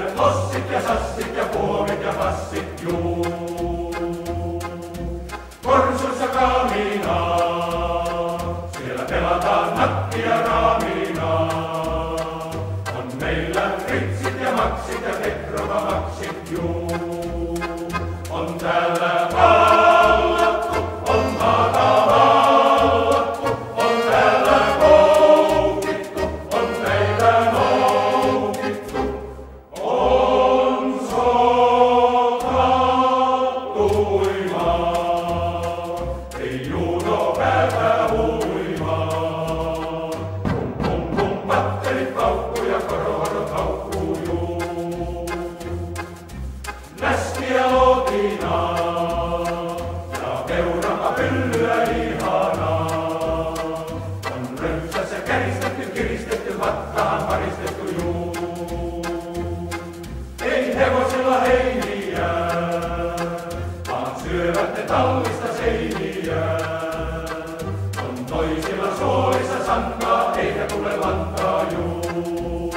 nyt lossit ja sassit ja puomit ja passit, juu. Korsuissa kaaminaa, siellä pelataan nakkia raaminaa. On meillä ritsit ja maksit ja tekrovamaksit, juu. On täällä vallattu, on maata vallattu, on täällä koukittu, on meitä noukittu. On sota tuimaa, ei juudo päätä huimaa. Pum pum pum, patterit paukkuu ja kororot haukkuu, juu. Läskiä lootinaa ja peurata pyllyä ihanaa. On römpsässä käristetty, kiristetty, vattahan paristettu, juu. Ei hevosilla heiniä, vaan syövät ne tallista seiniä. On toisilla suolissa sankaa, eikä tule lantaa, juu.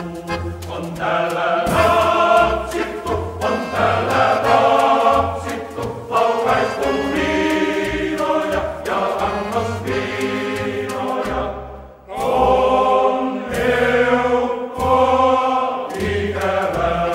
On täällä napsittu, on täällä napsittu, laukaistu viinoja ja annosviinoja. On eukkoa ikävää.